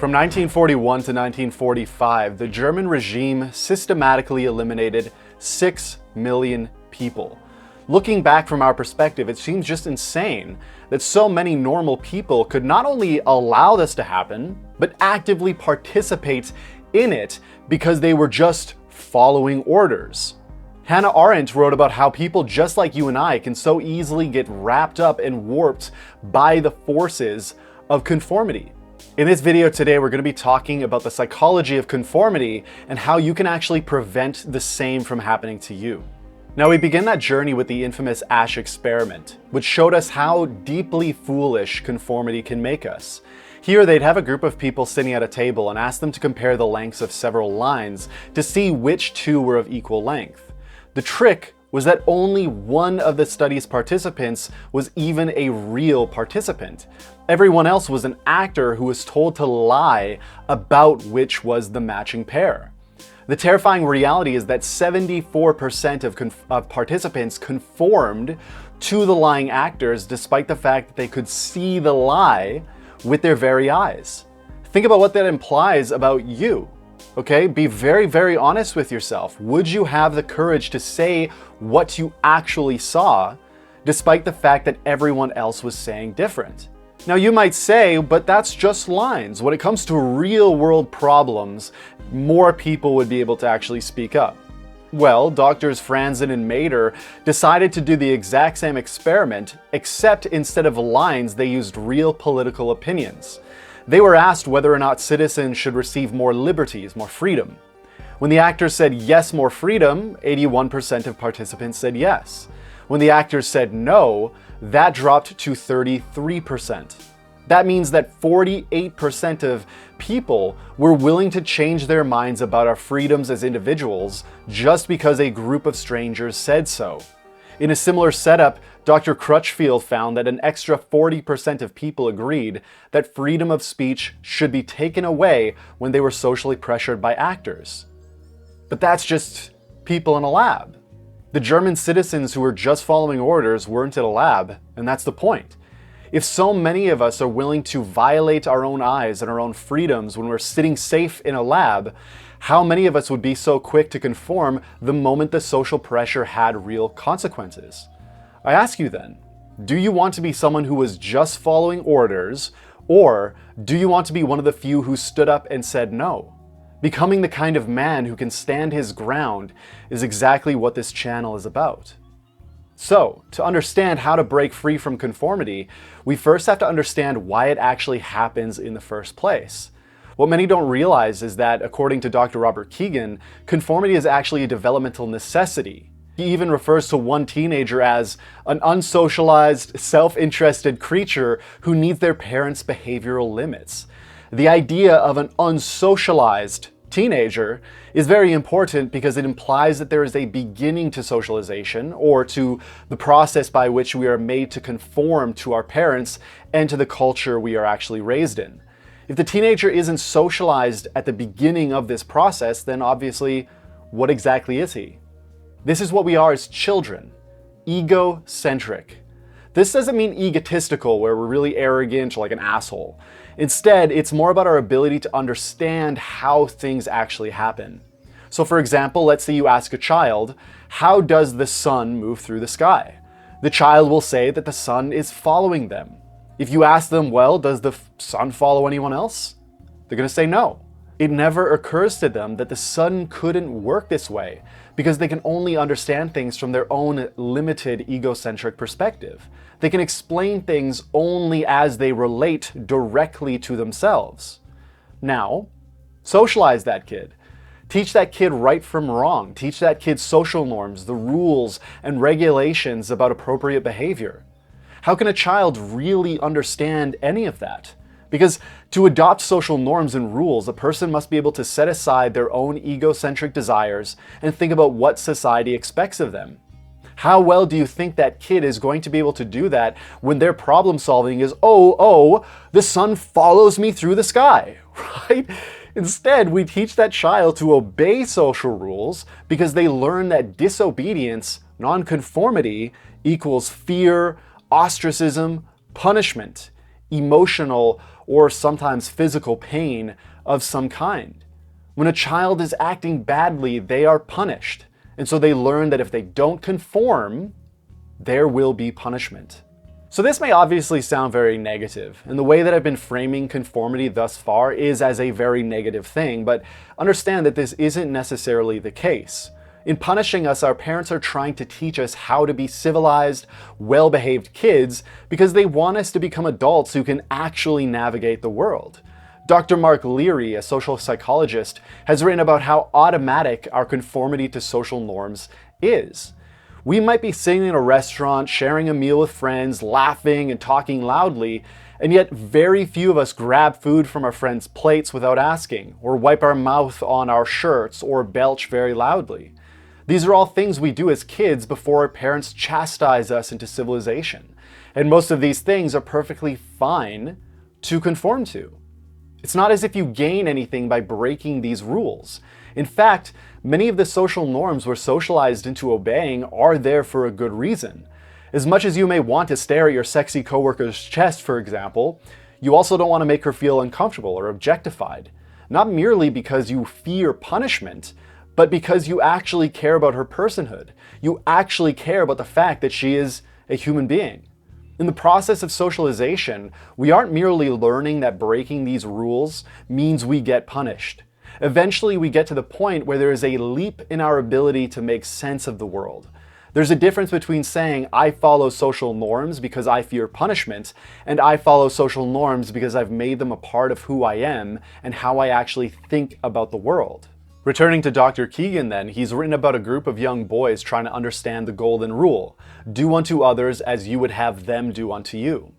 From 1941 to 1945, the German regime systematically eliminated 6 million people. Looking back from our perspective, it seems just insane that so many normal people could not only allow this to happen, but actively participate in it because they were just following orders. Hannah Arendt wrote about how people just like you and I can so easily get wrapped up and warped by the forces of conformity. In this video today, we're going to be talking about the psychology of conformity and how you can actually prevent the same from happening to you. Now, we begin that journey with the infamous Asch experiment, which showed us how deeply foolish conformity can make us. Here, they'd have a group of people sitting at a table and ask them to compare the lengths of several lines to see which two were of equal length. The trick was that only one of the study's participants was even a real participant. Everyone else was an actor who was told to lie about which was the matching pair. The terrifying reality is that 74% of participants conformed to the lying actors despite the fact that they could see the lie with their very eyes. Think about what that implies about you. Okay, be very, very honest with yourself. Would you have the courage to say what you actually saw, despite the fact that everyone else was saying different? Now, you might say, but that's just lines. When it comes to real world problems, more people would be able to actually speak up. Well, doctors Franzen and Mader decided to do the exact same experiment, except instead of lines, they used real political opinions. They were asked whether or not citizens should receive more liberties, more freedom. When the actors said yes, more freedom, 81% of participants said yes. When the actors said no, that dropped to 33%. That means that 48% of people were willing to change their minds about our freedoms as individuals just because a group of strangers said so. In a similar setup, Dr. Crutchfield found that an extra 40% of people agreed that freedom of speech should be taken away when they were socially pressured by actors. But that's just people in a lab. The German citizens who were just following orders weren't at a lab, and that's the point. If so many of us are willing to violate our own eyes and our own freedoms when we're sitting safe in a lab, how many of us would be so quick to conform the moment the social pressure had real consequences? I ask you then, do you want to be someone who was just following orders, or do you want to be one of the few who stood up and said no? Becoming the kind of man who can stand his ground is exactly what this channel is about. So, to understand how to break free from conformity, we first have to understand why it actually happens in the first place. What many don't realize is that, according to Dr. Robert Kegan, conformity is actually a developmental necessity. He even refers to one teenager as an unsocialized, self-interested creature who needs their parents' behavioral limits. The idea of an unsocialized teenager is very important because it implies that there is a beginning to socialization, or to the process by which we are made to conform to our parents and to the culture we are actually raised in. If the teenager isn't socialized at the beginning of this process, then obviously, what exactly is he? This is what we are as children: egocentric. This doesn't mean egotistical, where we're really arrogant or like an asshole. Instead, it's more about our ability to understand how things actually happen. So for example, let's say you ask a child, how does the sun move through the sky? The child will say that the sun is following them. If you ask them, well, does the sun follow anyone else? They're going to say no. It never occurs to them that the sun couldn't work this way because they can only understand things from their own limited egocentric perspective. They can explain things only as they relate directly to themselves. Now, socialize that kid. Teach that kid right from wrong. Teach that kid social norms, the rules and regulations about appropriate behavior. How can a child really understand any of that? Because to adopt social norms and rules, a person must be able to set aside their own egocentric desires and think about what society expects of them. How well do you think that kid is going to be able to do that when their problem solving is, the sun follows me through the sky, right? Instead, we teach that child to obey social rules because they learn that disobedience, nonconformity, equals fear, ostracism, punishment, emotional, or sometimes physical pain of some kind. When a child is acting badly, they are punished. And so they learn that if they don't conform, there will be punishment. So this may obviously sound very negative, and the way that I've been framing conformity thus far is as a very negative thing, but understand that this isn't necessarily the case. In punishing us, our parents are trying to teach us how to be civilized, well-behaved kids because they want us to become adults who can actually navigate the world. Dr. Mark Leary, a social psychologist, has written about how automatic our conformity to social norms is. We might be sitting in a restaurant, sharing a meal with friends, laughing and talking loudly, and yet very few of us grab food from our friends' plates without asking, or wipe our mouth on our shirts, or belch very loudly. These are all things we do as kids before our parents chastise us into civilization. And most of these things are perfectly fine to conform to. It's not as if you gain anything by breaking these rules. In fact, many of the social norms we're socialized into obeying are there for a good reason. As much as you may want to stare at your sexy coworker's chest, for example, you also don't want to make her feel uncomfortable or objectified. Not merely because you fear punishment, but because you actually care about her personhood. You actually care about the fact that she is a human being. In the process of socialization, we aren't merely learning that breaking these rules means we get punished. Eventually, we get to the point where there is a leap in our ability to make sense of the world. There's a difference between saying, I follow social norms because I fear punishment, and I follow social norms because I've made them a part of who I am and how I actually think about the world. Returning to Dr. Keegan then, he's written about a group of young boys trying to understand the golden rule: do unto others as you would have them do unto you.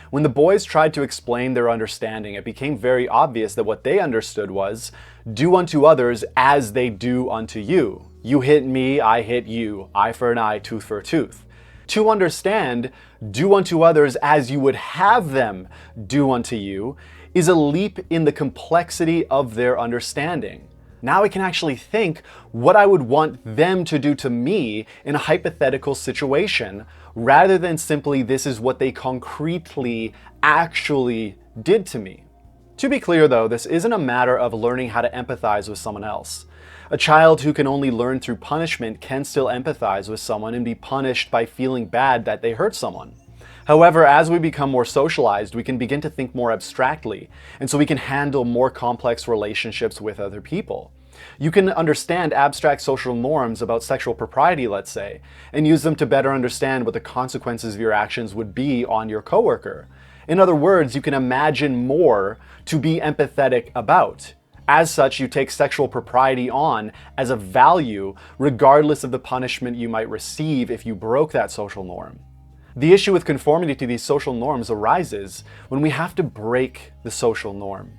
When the boys tried to explain their understanding, it became very obvious that what they understood was, do unto others as they do unto you. You hit me, I hit you. Eye for an eye, tooth for a tooth. To understand, do unto others as you would have them do unto you, is a leap in the complexity of their understanding. Now I can actually think what I would want them to do to me in a hypothetical situation, rather than simply this is what they concretely actually did to me. To be clear though, this isn't a matter of learning how to empathize with someone else. A child who can only learn through punishment can still empathize with someone and be punished by feeling bad that they hurt someone. However, as we become more socialized, we can begin to think more abstractly, and so we can handle more complex relationships with other people. You can understand abstract social norms about sexual propriety, let's say, and use them to better understand what the consequences of your actions would be on your coworker. In other words, you can imagine more to be empathetic about. As such, you take sexual propriety on as a value, regardless of the punishment you might receive if you broke that social norm. The issue with conformity to these social norms arises when we have to break the social norm.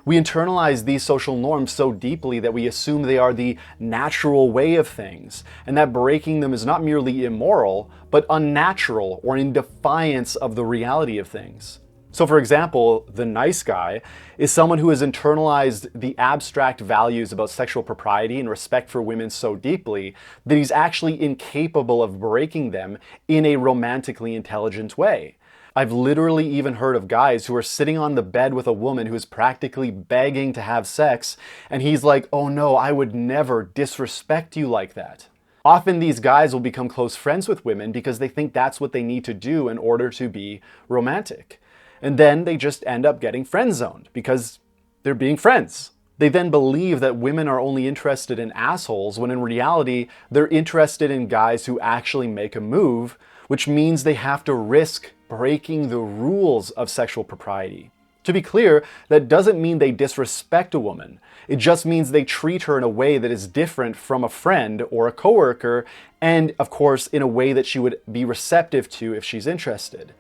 We internalize these social norms so deeply that we assume they are the natural way of things, and that breaking them is not merely immoral, but unnatural or in defiance of the reality of things. So for example, the nice guy is someone who has internalized the abstract values about sexual propriety and respect for women so deeply that he's actually incapable of breaking them in a romantically intelligent way. I've literally even heard of guys who are sitting on the bed with a woman who is practically begging to have sex, and he's like, oh no, I would never disrespect you like that. Often these guys will become close friends with women because they think that's what they need to do in order to be romantic. And then they just end up getting friend-zoned because they're being friends. They then believe that women are only interested in assholes when in reality, they're interested in guys who actually make a move, which means they have to risk breaking the rules of sexual propriety. To be clear, that doesn't mean they disrespect a woman. It just means they treat her in a way that is different from a friend or a coworker, and of course, in a way that she would be receptive to if she's interested.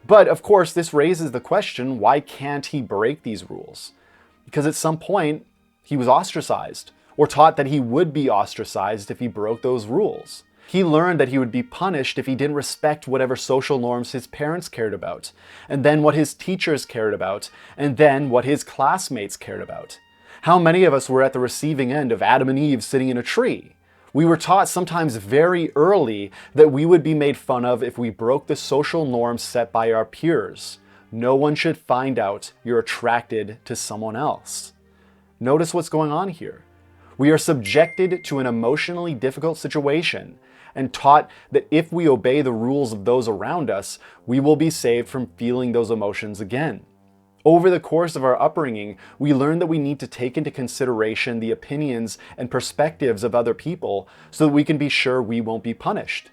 But of course, this raises the question, why can't he break these rules? Because at some point, he was ostracized, or taught that he would be ostracized if he broke those rules. He learned that he would be punished if he didn't respect whatever social norms his parents cared about, and then what his teachers cared about, and then what his classmates cared about. How many of us were at the receiving end of Adam and Eve sitting in a tree? We were taught sometimes very early that we would be made fun of if we broke the social norms set by our peers. no one should find out you're attracted to someone else. Notice what's going on here. We are subjected to an emotionally difficult situation and taught that if we obey the rules of those around us, we will be saved from feeling those emotions again. Over the course of our upbringing, we learn that we need to take into consideration the opinions and perspectives of other people so that we can be sure we won't be punished.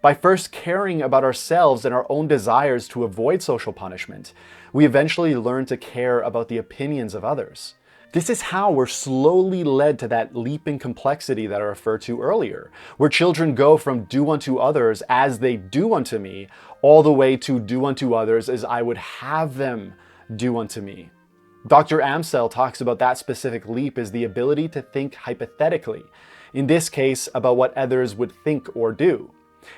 By first caring about ourselves and our own desires to avoid social punishment, we eventually learn to care about the opinions of others. This is how we're slowly led to that leap in complexity that I referred to earlier, where children go from do unto others as they do unto me, all the way to do unto others as I would have them do unto me. Dr. Amsel talks about that specific leap as the ability to think hypothetically, in this case about what others would think or do.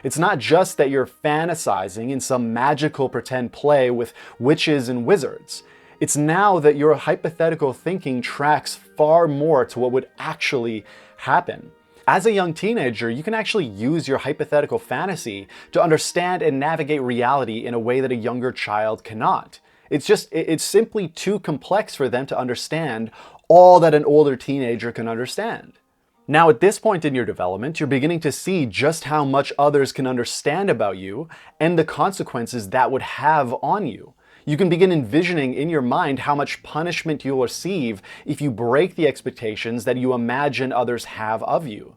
It's not just that you're fantasizing in some magical pretend play with witches and wizards. It's now that your hypothetical thinking tracks far more to what would actually happen. As a young teenager, you can actually use your hypothetical fantasy to understand and navigate reality in a way that a younger child cannot. It's simply too complex for them to understand all that an older teenager can understand. Now, at this point in your development, you're beginning to see just how much others can understand about you and the consequences that would have on you. You can begin envisioning in your mind how much punishment you'll receive if you break the expectations that you imagine others have of you.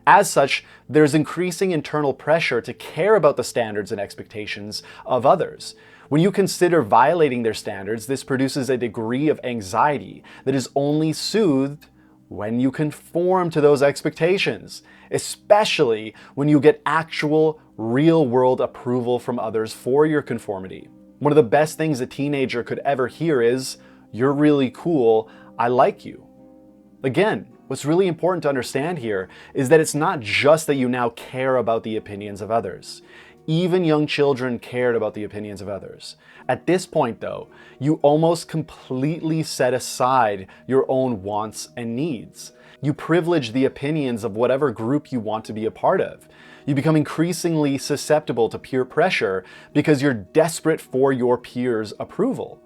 As such, there's increasing internal pressure to care about the standards and expectations of others. When you consider violating their standards, this produces a degree of anxiety that is only soothed when you conform to those expectations, especially when you get actual, real-world approval from others for your conformity. One of the best things a teenager could ever hear is, "You're really cool, I like you." Again, what's really important to understand here is that it's not just that you now care about the opinions of others. Even young children cared about the opinions of others. At this point, though, you almost completely set aside your own wants and needs. You privilege the opinions of whatever group you want to be a part of. You become increasingly susceptible to peer pressure because you're desperate for your peers' approval.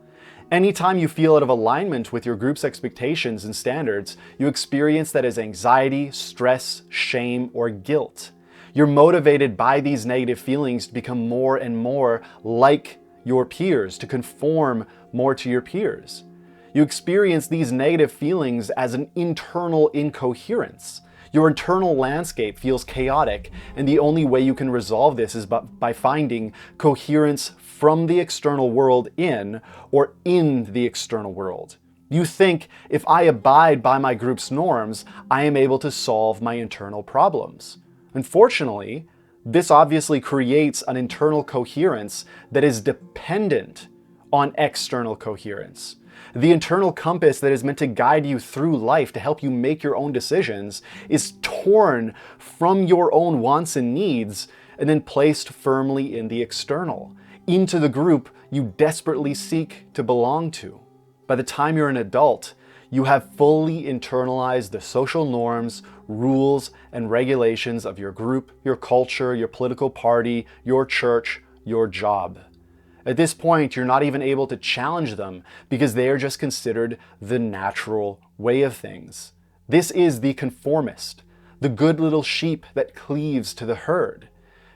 Anytime you feel out of alignment with your group's expectations and standards, you experience that as anxiety, stress, shame, or guilt. You're motivated by these negative feelings to become more and more like your peers, to conform more to your peers. You experience these negative feelings as an internal incoherence. Your internal landscape feels chaotic, and the only way you can resolve this is by finding coherence from the external world in, or in the external world. You think, if I abide by my group's norms, I am able to solve my internal problems. Unfortunately, this obviously creates an internal coherence that is dependent on external coherence. The internal compass that is meant to guide you through life to help you make your own decisions is torn from your own wants and needs and then placed firmly in the external, into the group you desperately seek to belong to. By the time you're an adult, you have fully internalized the social norms, rules, and regulations of your group, your culture, your political party, your church, your job. At this point, you're not even able to challenge them because they are just considered the natural way of things. This is the conformist, the good little sheep that cleaves to the herd.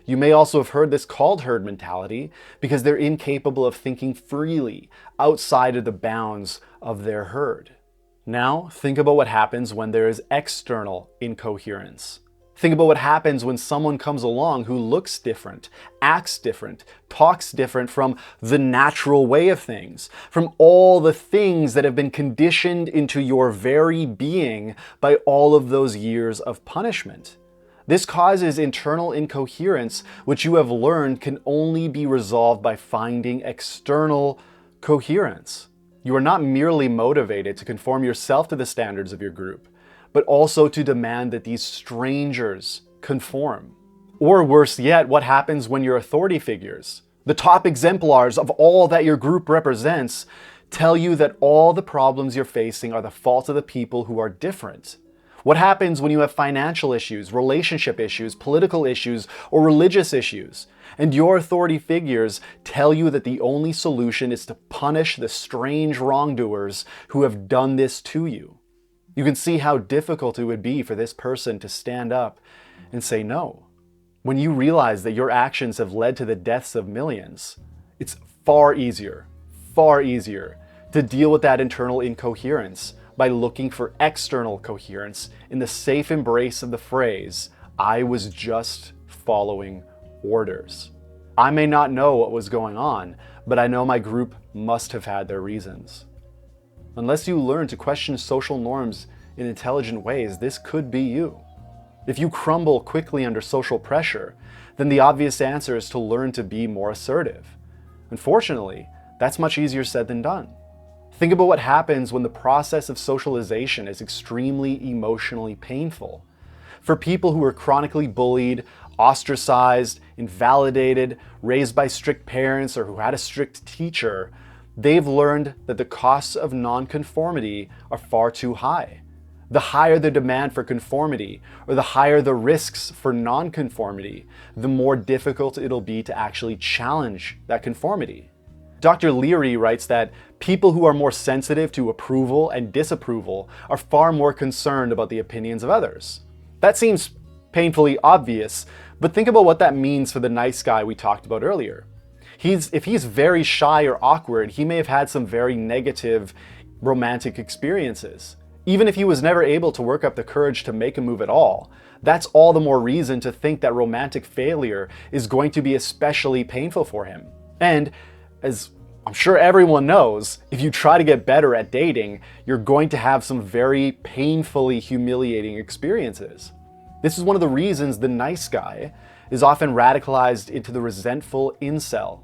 You may also have heard this called herd mentality because they're incapable of thinking freely outside of the bounds of their herd. Now, think about what happens when there is external incoherence. Think about what happens when someone comes along who looks different, acts different, talks different from the natural way of things, from all the things that have been conditioned into your very being by all of those years of punishment. This causes internal incoherence, which you have learned can only be resolved by finding external coherence. You are not merely motivated to conform yourself to the standards of your group, but also to demand that these strangers conform. Or worse yet, what happens when your authority figures, the top exemplars of all that your group represents, tell you that all the problems you're facing are the fault of the people who are different? What happens when you have financial issues, relationship issues, political issues, or religious issues, and your authority figures tell you that the only solution is to punish the strange wrongdoers who have done this to you? You can see how difficult it would be for this person to stand up and say no. When you realize that your actions have led to the deaths of millions, it's far easier to deal with that internal incoherence by looking for external coherence in the safe embrace of the phrase, "I was just following orders." I may not know what was going on, but I know my group must have had their reasons. Unless you learn to question social norms in intelligent ways, this could be you. If you crumble quickly under social pressure, then the obvious answer is to learn to be more assertive. Unfortunately, that's much easier said than done. Think about what happens when the process of socialization is extremely emotionally painful. For people who are chronically bullied, ostracized, invalidated, raised by strict parents, or who had a strict teacher, they've learned that the costs of nonconformity are far too high. The higher the demand for conformity, or the higher the risks for nonconformity, the more difficult it'll be to actually challenge that conformity. Dr. Leary writes that people who are more sensitive to approval and disapproval are far more concerned about the opinions of others. That seems painfully obvious, but think about what that means for the nice guy we talked about earlier. If he's very shy or awkward, he may have had some very negative romantic experiences. Even if he was never able to work up the courage to make a move at all, that's all the more reason to think that romantic failure is going to be especially painful for him. And as I'm sure everyone knows, if you try to get better at dating, you're going to have some very painfully humiliating experiences. This is one of the reasons the nice guy is often radicalized into the resentful incel.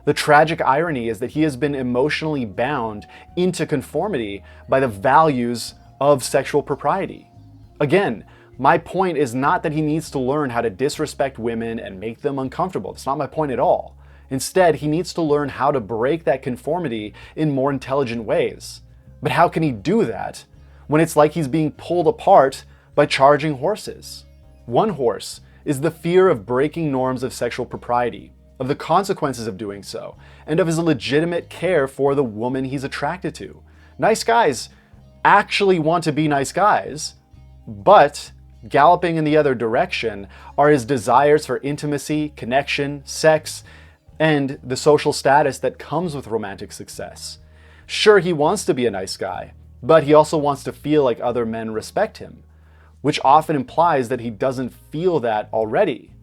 The tragic irony is that he has been emotionally bound into conformity by the values of sexual propriety. Again, my point is not that he needs to learn how to disrespect women and make them uncomfortable. That's not my point at all. Instead, he needs to learn how to break that conformity in more intelligent ways. But how can he do that when it's like he's being pulled apart by charging horses? One horse is the fear of breaking norms of sexual propriety, of the consequences of doing so, and of his legitimate care for the woman he's attracted to. Nice guys actually want to be nice guys, but galloping in the other direction are his desires for intimacy, connection, sex, and the social status that comes with romantic success. Sure, he wants to be a nice guy, but he also wants to feel like other men respect him, which often implies that he doesn't feel that already.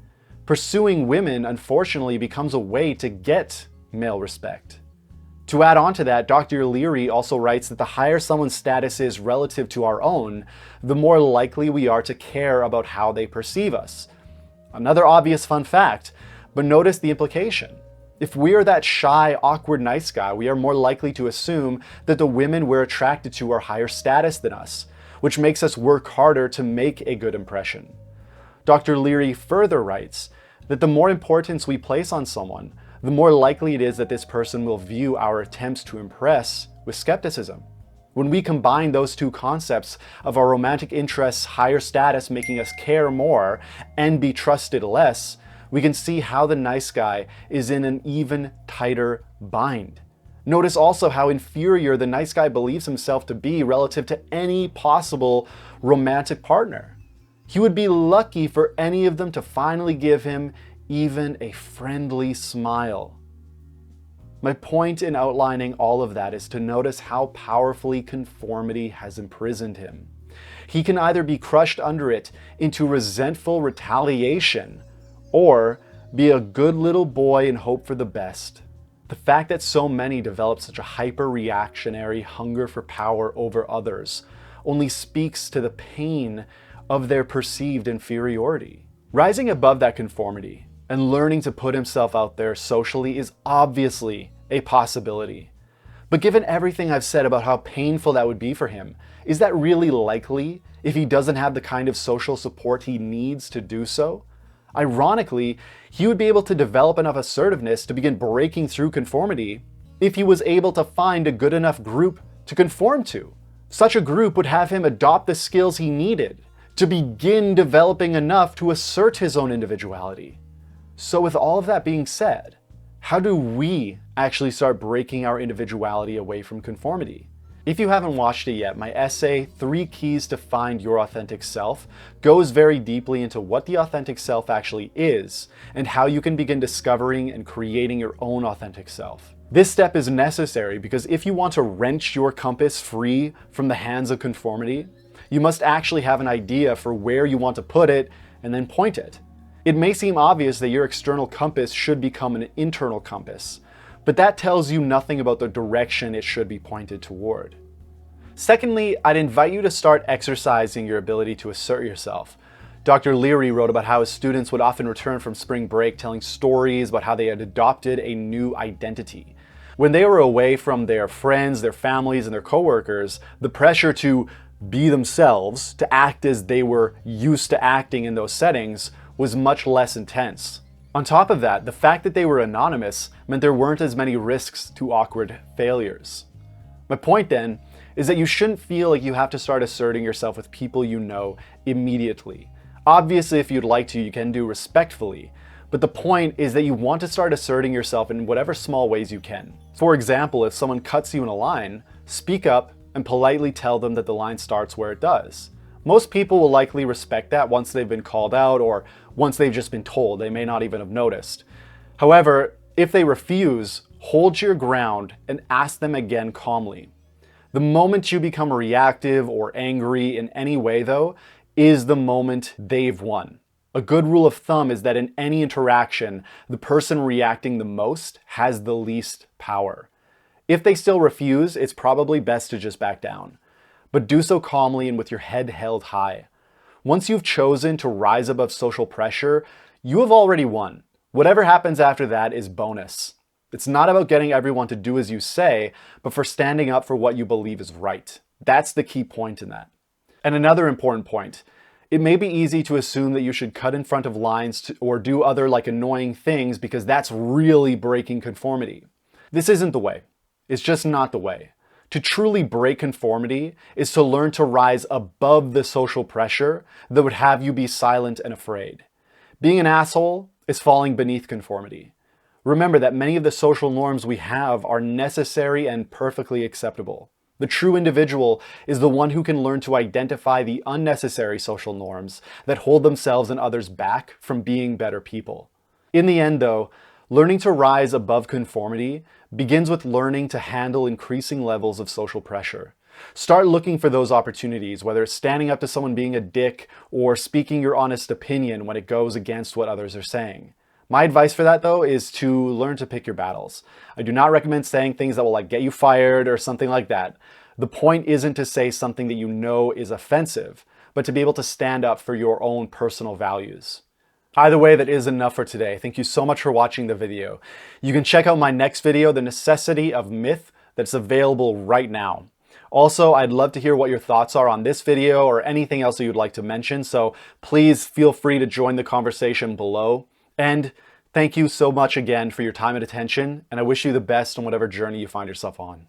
Pursuing women, unfortunately, becomes a way to get male respect. To add on to that, Dr. Leary also writes that the higher someone's status is relative to our own, the more likely we are to care about how they perceive us. Another obvious fun fact, but notice the implication. If we are that shy, awkward nice guy, we are more likely to assume that the women we're attracted to are higher status than us, which makes us work harder to make a good impression. Dr. Leary further writes that the more importance we place on someone, the more likely it is that this person will view our attempts to impress with skepticism. When we combine those two concepts of our romantic interests, higher status making us care more, and be trusted less, we can see how the nice guy is in an even tighter bind. Notice also how inferior the nice guy believes himself to be relative to any possible romantic partner. He would be lucky for any of them to finally give him even a friendly smile. My point in outlining all of that is to notice how powerfully conformity has imprisoned him. He can either be crushed under it into resentful retaliation, or be a good little boy and hope for the best. The fact that so many develop such a hyper-reactionary hunger for power over others only speaks to the pain of their perceived inferiority. Rising above that conformity and learning to put himself out there socially is obviously a possibility. But given everything I've said about how painful that would be for him, is that really likely if he doesn't have the kind of social support he needs to do so? Ironically, he would be able to develop enough assertiveness to begin breaking through conformity if he was able to find a good enough group to conform to. Such a group would have him adopt the skills he needed to begin developing enough to assert his own individuality. So with all of that being said, how do we actually start breaking our individuality away from conformity? If you haven't watched it yet, my essay, 3 Keys to Find Your Authentic Self, goes very deeply into what the authentic self actually is and how you can begin discovering and creating your own authentic self. This step is necessary because if you want to wrench your compass free from the hands of conformity, you must actually have an idea for where you want to put it and then point it. It may seem obvious that your external compass should become an internal compass, but that tells you nothing about the direction it should be pointed toward. Secondly, I'd invite you to start exercising your ability to assert yourself. Dr. Leary wrote about how his students would often return from spring break telling stories about how they had adopted a new identity. When they were away from their friends, their families, and their coworkers, the pressure to be themselves, to act as they were used to acting in those settings, was much less intense. On top of that, the fact that they were anonymous meant there weren't as many risks to awkward failures. My point then is that you shouldn't feel like you have to start asserting yourself with people you know immediately. Obviously, if you'd like to, you can do respectfully, but the point is that you want to start asserting yourself in whatever small ways you can. For example, if someone cuts you in a line, speak up and politely tell them that the line starts where it does. Most people will likely respect that once they've been called out or once they've just been told. They may not even have noticed. However, if they refuse, hold your ground and ask them again calmly. The moment you become reactive or angry in any way, though, is the moment they've won. A good rule of thumb is that in any interaction, the person reacting the most has the least power. If they still refuse, it's probably best to just back down. But do so calmly and with your head held high. Once you've chosen to rise above social pressure, you have already won. Whatever happens after that is bonus. It's not about getting everyone to do as you say, but for standing up for what you believe is right. That's the key point in that. And another important point, it may be easy to assume that you should cut in front of lines or do other annoying things because that's really breaking conformity. This isn't the way. It's just not the way. To truly break conformity is to learn to rise above the social pressure that would have you be silent and afraid. Being an asshole is falling beneath conformity. Remember that many of the social norms we have are necessary and perfectly acceptable. The true individual is the one who can learn to identify the unnecessary social norms that hold themselves and others back from being better people. In the end, though, learning to rise above conformity begins with learning to handle increasing levels of social pressure. Start looking for those opportunities, whether it's standing up to someone being a dick or speaking your honest opinion when it goes against what others are saying. My advice for that, though, is to learn to pick your battles. I do not recommend saying things that will get you fired or something like that. The point isn't to say something that you know is offensive, but to be able to stand up for your own personal values. Either way, that is enough for today. Thank you so much for watching the video. You can check out my next video, The Necessity of Myth, that's available right now. Also, I'd love to hear what your thoughts are on this video or anything else that you'd like to mention, so please feel free to join the conversation below. And thank you so much again for your time and attention, and I wish you the best on whatever journey you find yourself on.